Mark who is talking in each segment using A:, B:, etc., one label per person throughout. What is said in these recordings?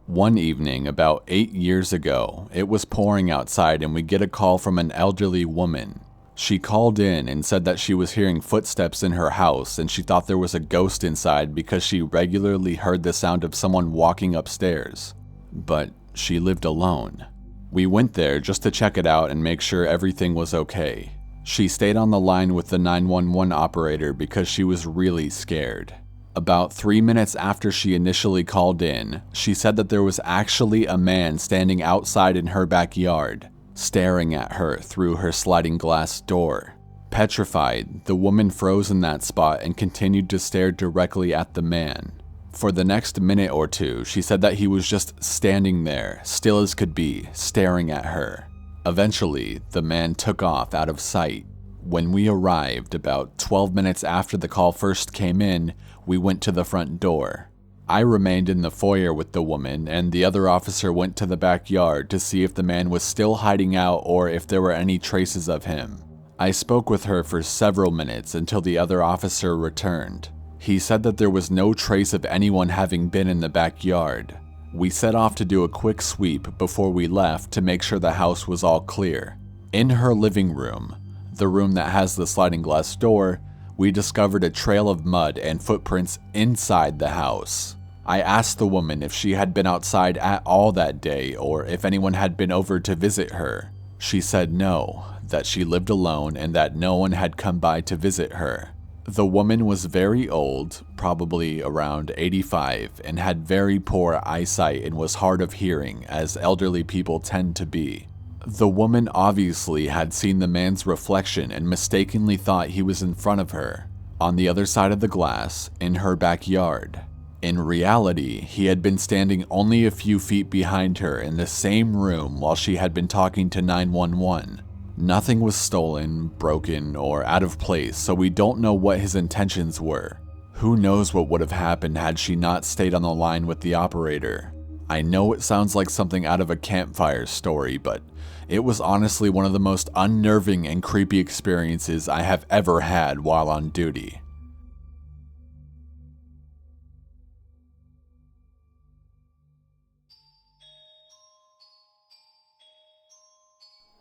A: One evening, about 8 years ago, it was pouring outside and we get a call from an elderly woman. She called in and said that she was hearing footsteps in her house and she thought there was a ghost inside because she regularly heard the sound of someone walking upstairs. But she lived alone. We went there just to check it out and make sure everything was okay. She stayed on the line with the 911 operator because she was really scared. About 3 minutes after she initially called in, she said that there was actually a man standing outside in her backyard, staring at her through her sliding glass door. Petrified, the woman froze in that spot and continued to stare directly at the man. For the next minute or two, she said that he was just standing there, still as could be, staring at her. Eventually, the man took off out of sight. When we arrived, about 12 minutes after the call first came in, we went to the front door. I remained in the foyer with the woman, and the other officer went to the backyard to see if the man was still hiding out or if there were any traces of him. I spoke with her for several minutes until the other officer returned. He said that there was no trace of anyone having been in the backyard. We set off to do a quick sweep before we left to make sure the house was all clear. In her living room, the room that has the sliding glass door, we discovered a trail of mud and footprints inside the house. I asked the woman if she had been outside at all that day or if anyone had been over to visit her. She said no, that she lived alone and that no one had come by to visit her. The woman was very old, probably around 85, and had very poor eyesight and was hard of hearing, as elderly people tend to be. The woman obviously had seen the man's reflection and mistakenly thought he was in front of her, on the other side of the glass, in her backyard. In reality, he had been standing only a few feet behind her in the same room while she had been talking to 911. Nothing was stolen, broken, or out of place, so we don't know what his intentions were. Who knows what would have happened had she not stayed on the line with the operator. I know it sounds like something out of a campfire story, but it was honestly one of the most unnerving and creepy experiences I have ever had while on duty.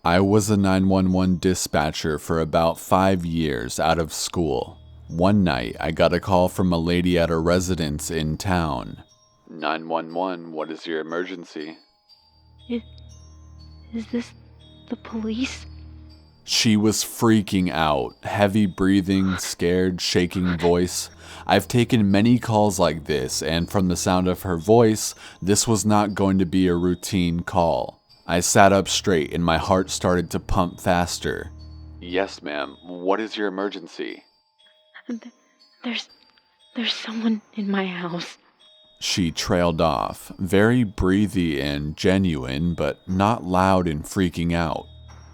A: I was a 911 dispatcher for about 5 years out of school. One night, I got a call from a lady at a residence in town. 911, what is your emergency?
B: Is this the police?
A: She was freaking out, heavy breathing, scared, shaking voice. I've taken many calls like this, and from the sound of her voice, this was not going to be a routine call. I sat up straight and my heart started to pump faster. Yes, ma'am. What is your emergency?
B: There's someone in my house.
A: She trailed off, very breathy and genuine, but not loud and freaking out.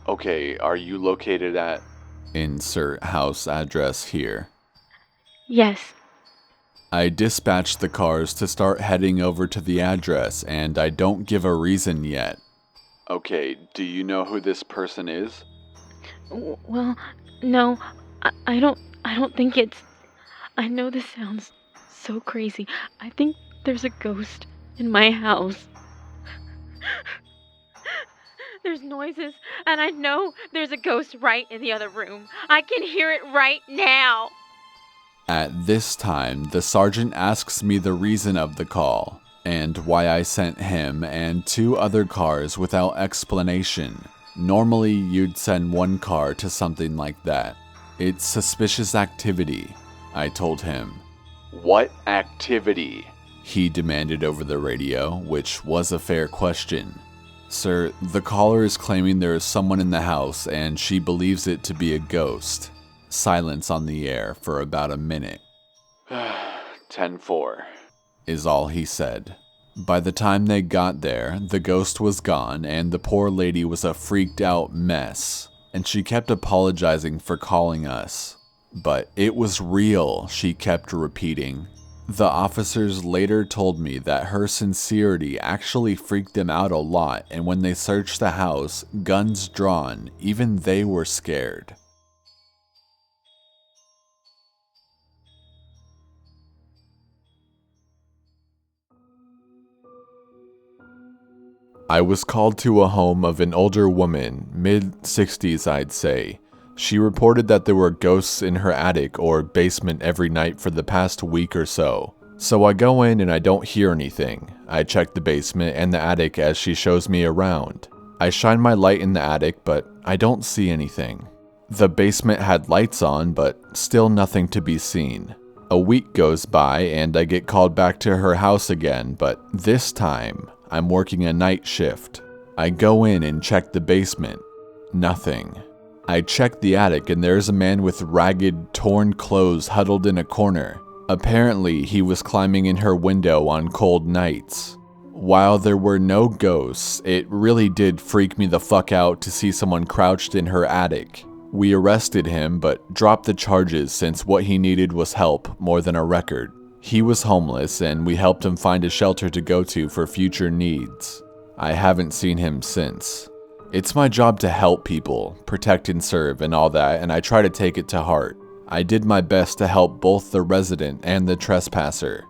A: Okay, are you located at... Insert house address here.
B: Yes.
A: I dispatched the cars to start heading over to the address, and I don't give a reason yet. Okay, do you know who this person is?
B: Well, no, I don't think it's... I know this sounds so crazy. I think there's a ghost in my house. There's noises, and I know there's a ghost right in the other room. I can hear it right now.
A: At this time, the sergeant asks me the reason of the call, and why I sent him and 2 other cars without explanation. Normally, you'd send 1 car to something like that. It's suspicious activity, I told him. What activity? He demanded over the radio, which was a fair question. Sir, the caller is claiming there is someone in the house and she believes it to be a ghost. Silence on the air for about a minute. 10-4 is all he said. By the time they got there, the ghost was gone and the poor lady was a freaked out mess, and she kept apologizing for calling us. But it was real, she kept repeating. The officers later told me that her sincerity actually freaked them out a lot, and when they searched the house, guns drawn, even they were scared. I was called to a home of an older woman, mid-60s I'd say. She reported that there were ghosts in her attic or basement every night for the past week or so. So I go in and I don't hear anything. I check the basement and the attic as she shows me around. I shine my light in the attic, but I don't see anything. The basement had lights on, but still nothing to be seen. A week goes by and I get called back to her house again, but this time, I'm working a night shift. I go in and check the basement. Nothing. I check the attic and there's a man with ragged, torn clothes huddled in a corner. Apparently, he was climbing in her window on cold nights. While there were no ghosts, it really did freak me the fuck out to see someone crouched in her attic. We arrested him, but dropped the charges since what he needed was help more than a record. He was homeless, and we helped him find a shelter to go to for future needs. I haven't seen him since. It's my job to help people, protect and serve, and all that, and I try to take it to heart. I did my best to help both the resident and the trespasser.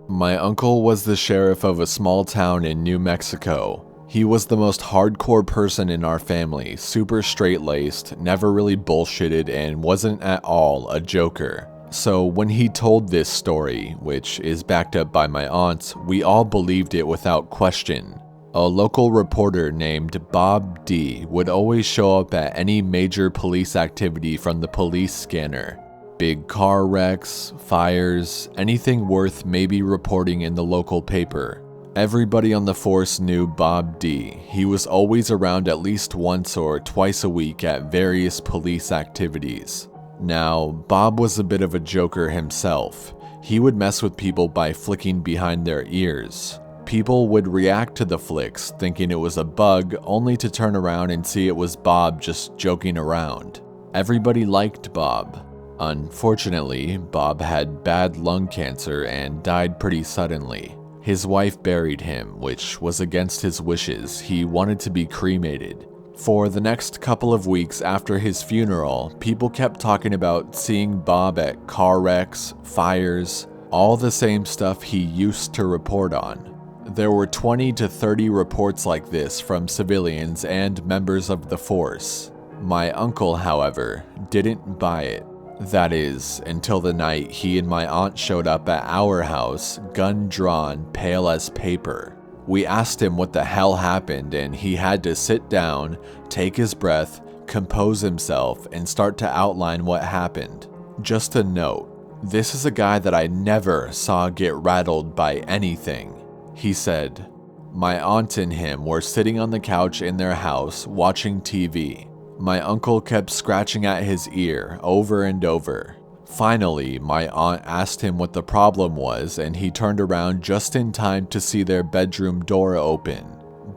A: My uncle was the sheriff of a small town in New Mexico. He was the most hardcore person in our family, super straight-laced, never really bullshitted, and wasn't at all a joker. So when he told this story, which is backed up by my aunt, we all believed it without question. A local reporter named Bob D would always show up at any major police activity from the police scanner. Big car wrecks, fires, anything worth maybe reporting in the local paper. Everybody on the force knew Bob D. He was always around at least once or twice a week at various police activities. Now, Bob was a bit of a joker himself. He would mess with people by flicking behind their ears. People would react to the flicks, thinking it was a bug, only to turn around and see it was Bob just joking around. Everybody liked Bob. Unfortunately, Bob had bad lung cancer and died pretty suddenly. His wife buried him, which was against his wishes. He wanted to be cremated. For the next couple of weeks after his funeral, people kept talking about seeing Bob at car wrecks, fires, all the same stuff he used to report on. There were 20 to 30 reports like this from civilians and members of the force. My uncle, however, didn't buy it. That is, until the night he and my aunt showed up at our house, gun drawn, pale as paper. We asked him what the hell happened, and he had to sit down, take his breath, compose himself, and start to outline what happened. Just a note, this is a guy that I never saw get rattled by anything. He said, my aunt and him were sitting on the couch in their house watching TV. My uncle kept scratching at his ear over and over. Finally, my aunt asked him what the problem was, and he turned around just in time to see their bedroom door open.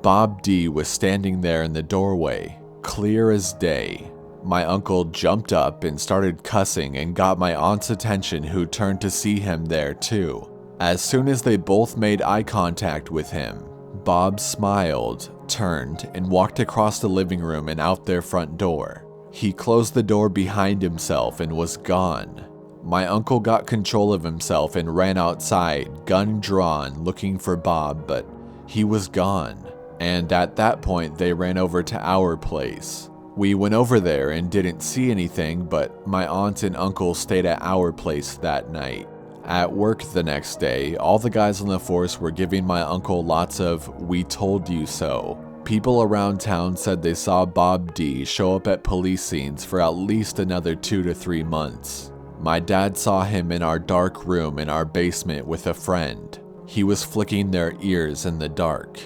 A: Bob D was standing there in the doorway, clear as day. My uncle jumped up and started cussing and got my aunt's attention, who turned to see him there too. As soon as they both made eye contact with him, Bob smiled, turned, and walked across the living room and out their front door. He closed the door behind himself and was gone. My uncle got control of himself and ran outside, gun drawn, looking for Bob, but he was gone. And at that point, they ran over to our place. We went over there and didn't see anything, but my aunt and uncle stayed at our place that night. At work the next day, all the guys on the force were giving my uncle lots of "we told you so." People around town said they saw Bob D show up at police scenes for at least another 2 to 3 months. My dad saw him in our dark room in our basement with a friend. He was flicking their ears in the dark.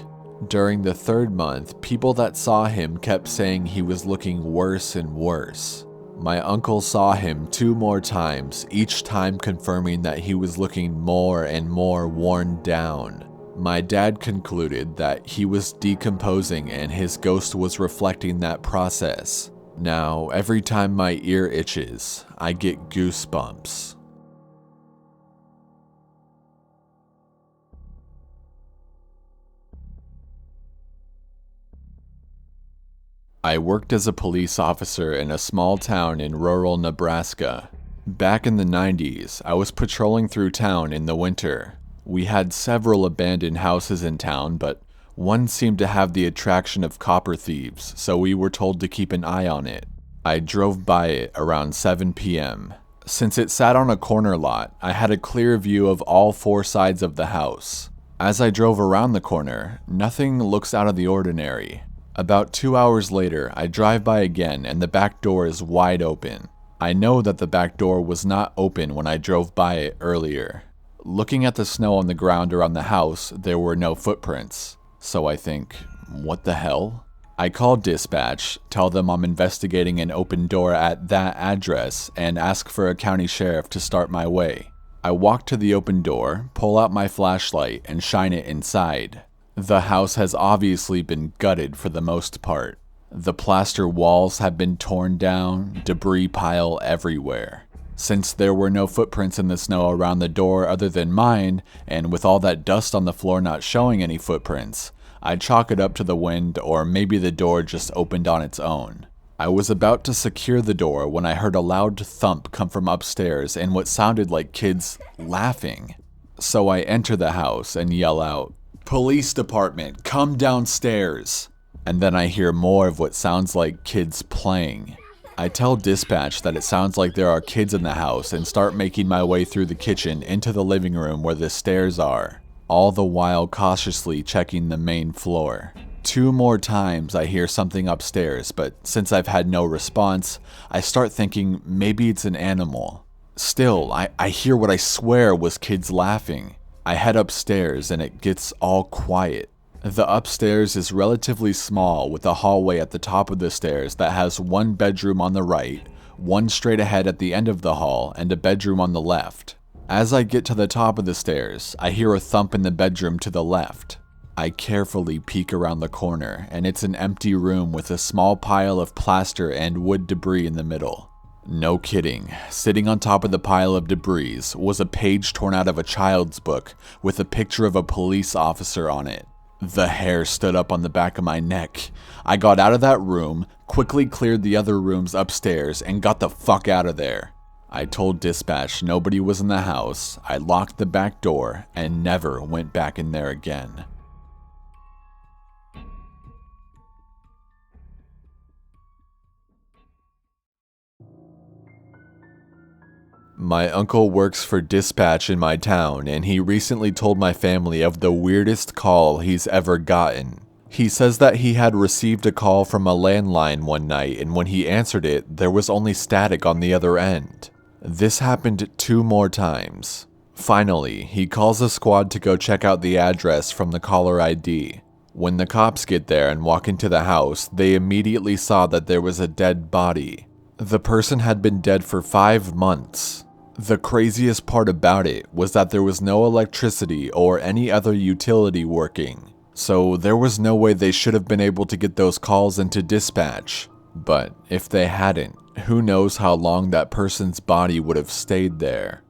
A: During the 3rd month, people that saw him kept saying he was looking worse and worse. My uncle saw him 2 more times, each time confirming that he was looking more and more worn down. My dad concluded that he was decomposing and his ghost was reflecting that process. Now, every time my ear itches, I get goosebumps. I worked as a police officer in a small town in rural Nebraska. Back in the 90s, I was patrolling through town in the winter. We had several abandoned houses in town, but one seemed to have the attraction of copper thieves, so we were told to keep an eye on it. I drove by it around 7 p.m. Since it sat on a corner lot, I had a clear view of all 4 sides of the house. As I drove around the corner, nothing looks out of the ordinary. About 2 hours later, I drive by again and the back door is wide open. I know that the back door was not open when I drove by it earlier. Looking at the snow on the ground around the house, there were no footprints. So I think, what the hell? I call dispatch, tell them I'm investigating an open door at that address, and ask for a county sheriff to start my way. I walk to the open door, pull out my flashlight, and shine it inside. The house has obviously been gutted for the most part. The plaster walls have been torn down, debris pile everywhere. Since there were no footprints in the snow around the door other than mine, and with all that dust on the floor not showing any footprints, I chalk it up to the wind or maybe the door just opened on its own. I was about to secure the door when I heard a loud thump come from upstairs and what sounded like kids laughing. So I enter the house and yell out, "Police department, come downstairs!" And then I hear more of what sounds like kids playing. I tell dispatch that it sounds like there are kids in the house and start making my way through the kitchen into the living room where the stairs are, all the while cautiously checking the main floor. 2 more times I hear something upstairs, but since I've had no response, I start thinking maybe it's an animal. Still, I hear what I swear was kids laughing. I head upstairs and it gets all quiet. The upstairs is relatively small with a hallway at the top of the stairs that has 1 bedroom on the right, 1 straight ahead at the end of the hall, and a bedroom on the left. As I get to the top of the stairs, I hear a thump in the bedroom to the left. I carefully peek around the corner, and it's an empty room with a small pile of plaster and wood debris in the middle. No kidding, sitting on top of the pile of debris was a page torn out of a child's book with a picture of a police officer on it. The hair stood up on the back of my neck. I got out of that room, quickly cleared the other rooms upstairs, and got the fuck out of there. I told dispatch nobody was in the house, I locked the back door, and never went back in there again. My uncle works for dispatch in my town, and he recently told my family of the weirdest call he's ever gotten. He says that he had received a call from a landline one night, and when he answered it, there was only static on the other end. This happened 2 more times. Finally, he calls a squad to go check out the address from the caller ID. When the cops get there and walk into the house, they immediately saw that there was a dead body. The person had been dead for 5 months. The craziest part about it was that there was no electricity or any other utility working, so there was no way they should have been able to get those calls into dispatch. But if they hadn't, who knows how long that person's body would have stayed there.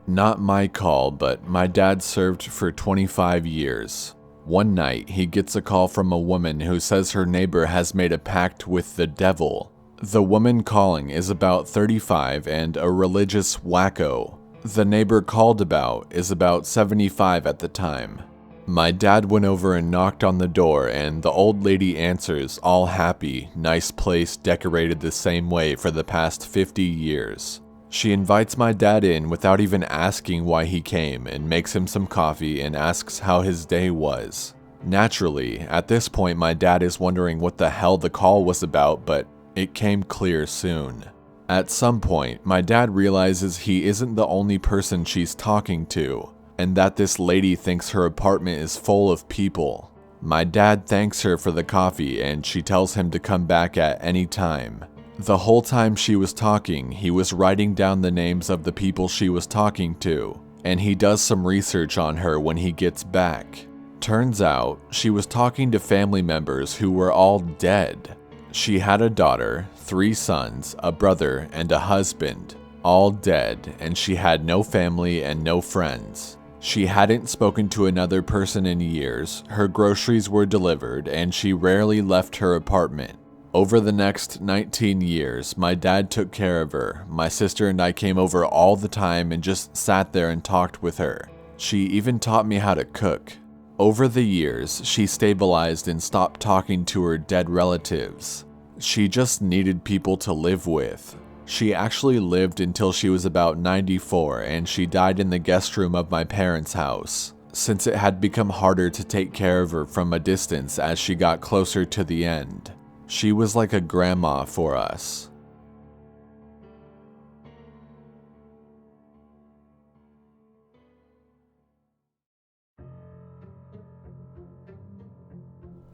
A: Not my call, but my dad served for 25 years. One night, he gets a call from a woman who says her neighbor has made a pact with the devil. The woman calling is about 35 and a religious wacko. The neighbor called about is about 75 at the time. My dad went over and knocked on the door, and the old lady answers, all happy, nice place decorated the same way for the past 50 years. She invites my dad in without even asking why he came and makes him some coffee and asks how his day was. Naturally, at this point my dad is wondering what the hell the call was about, but it came clear soon. At some point, my dad realizes he isn't the only person she's talking to, and that this lady thinks her apartment is full of people. My dad thanks her for the coffee and she tells him to come back at any time. The whole time she was talking, he was writing down the names of the people she was talking to, and he does some research on her when he gets back. Turns out, she was talking to family members who were all dead. She had a daughter, 3 sons, a brother, and a husband. all dead, and she had no family and no friends. She hadn't spoken to another person in years, her groceries were delivered, and she rarely left her apartment. Over the next 19 years, my dad took care of her. My sister and I came over all the time and just sat there and talked with her. She even taught me how to cook. Over the years, she stabilized and stopped talking to her dead relatives. She just needed people to live with. She actually lived until she was about 94, and she died in the guest room of my parents' house, since it had become harder to take care of her from a distance as she got closer to the end. She was like a grandma for us.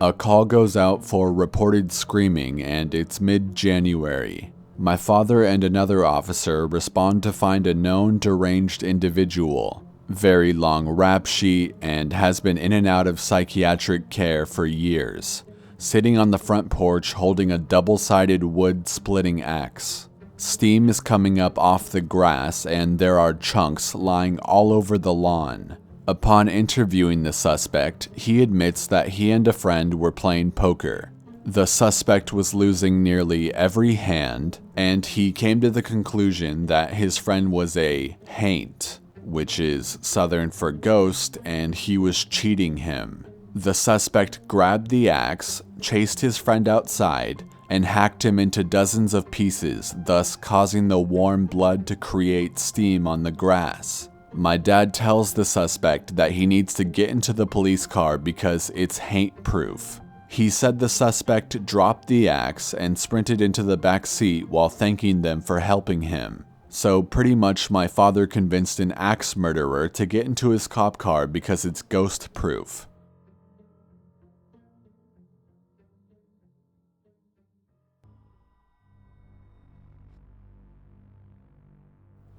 A: A call goes out for reported screaming, and it's mid-January. My father and another officer respond to find a known deranged individual. Very long rap sheet and has been in and out of psychiatric care for years. Sitting on the front porch holding a double-sided wood splitting axe. Steam is coming up off the grass and there are chunks lying all over the lawn. Upon interviewing the suspect, he admits that he and a friend were playing poker. The suspect was losing nearly every hand, and he came to the conclusion that his friend was a haint, which is Southern for ghost, and he was cheating him. The suspect grabbed the axe, chased his friend outside, and hacked him into dozens of pieces, thus causing the warm blood to create steam on the grass. My dad tells the suspect that he needs to get into the police car because it's haint-proof. He said the suspect dropped the axe and sprinted into the back seat while thanking them for helping him. So pretty much my father convinced an axe murderer to get into his cop car because it's ghost-proof.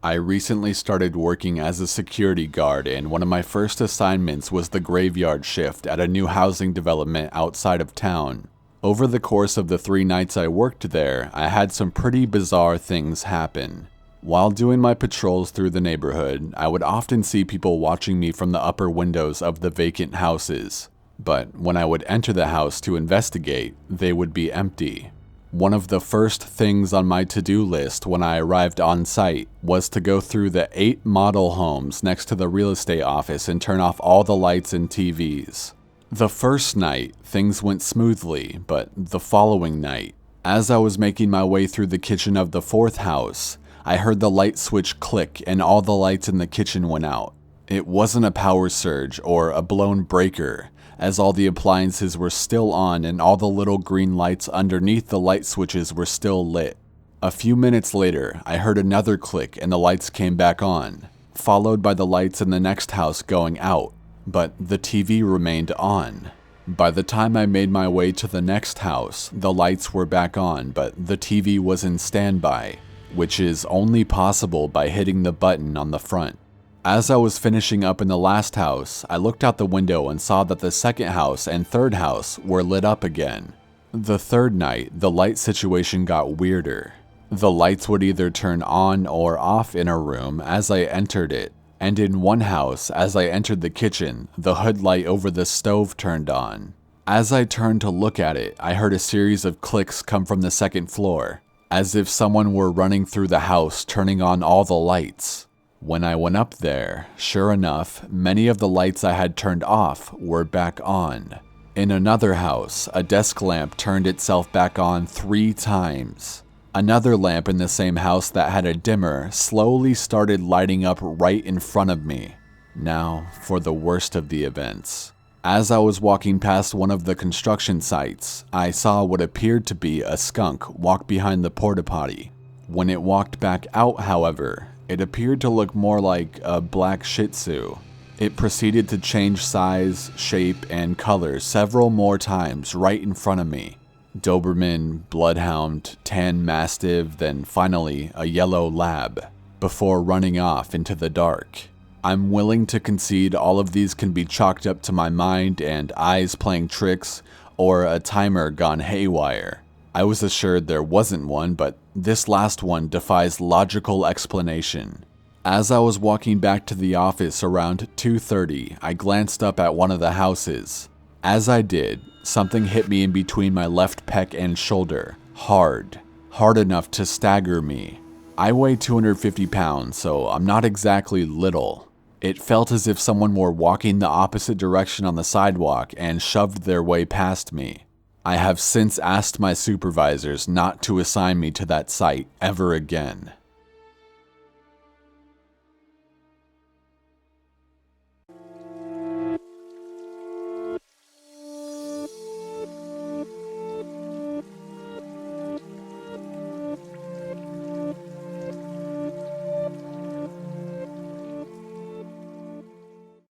A: I recently started working as a security guard, and one of my first assignments was the graveyard shift at a new housing development outside of town. Over the course of the 3 nights I worked there, I had some pretty bizarre things happen. While doing my patrols through the neighborhood, I would often see people watching me from the upper windows of the vacant houses. But when I would enter the house to investigate, they would be empty. One of the first things on my to-do list when I arrived on site was to go through the 8 model homes next to the real estate office and turn off all the lights and TVs. The first night, things went smoothly, but the following night, as I was making my way through the kitchen of the 4th house, I heard the light switch click and all the lights in the kitchen went out. It wasn't a power surge or a blown breaker, as all the appliances were still on and all the little green lights underneath the light switches were still lit. A few minutes later, I heard another click and the lights came back on, followed by the lights in the next house going out, but the TV remained on. By the time I made my way to the next house, the lights were back on, but the TV was in standby, which is only possible by hitting the button on the front. As I was finishing up in the last house, I looked out the window and saw that the 2nd house and 3rd house were lit up again. The 3rd night, the light situation got weirder. The lights would either turn on or off in a room as I entered it, and in one house, as I entered the kitchen, the hood light over the stove turned on. As I turned to look at it, I heard a series of clicks come from the 2nd floor, as if someone were running through the house turning on all the lights. When I went up there, sure enough, many of the lights I had turned off were back on. In another house, a desk lamp turned itself back on 3 times. Another lamp in the same house that had a dimmer slowly started lighting up right in front of me. Now, for the worst of the events. As I was walking past one of the construction sites, I saw what appeared to be a skunk walk behind the porta potty. When it walked back out, however, it appeared to look more like a black Shih Tzu. It proceeded to change size, shape, and color several more times right in front of me. Doberman, Bloodhound, Tan Mastiff, then finally a yellow lab, before running off into the dark. I'm willing to concede all of these can be chalked up to my mind and eyes playing tricks, or a timer gone haywire. I was assured there wasn't one, but this last one defies logical explanation. As I was walking back to the office around 2:30, I glanced up at one of the houses. As I did, something hit me in between my left pec and shoulder, hard enough to stagger me. I weigh 250 pounds, so I'm not exactly little. It felt as if someone were walking the opposite direction on the sidewalk and shoved their way past me. I have since asked my supervisors not to assign me to that site ever again.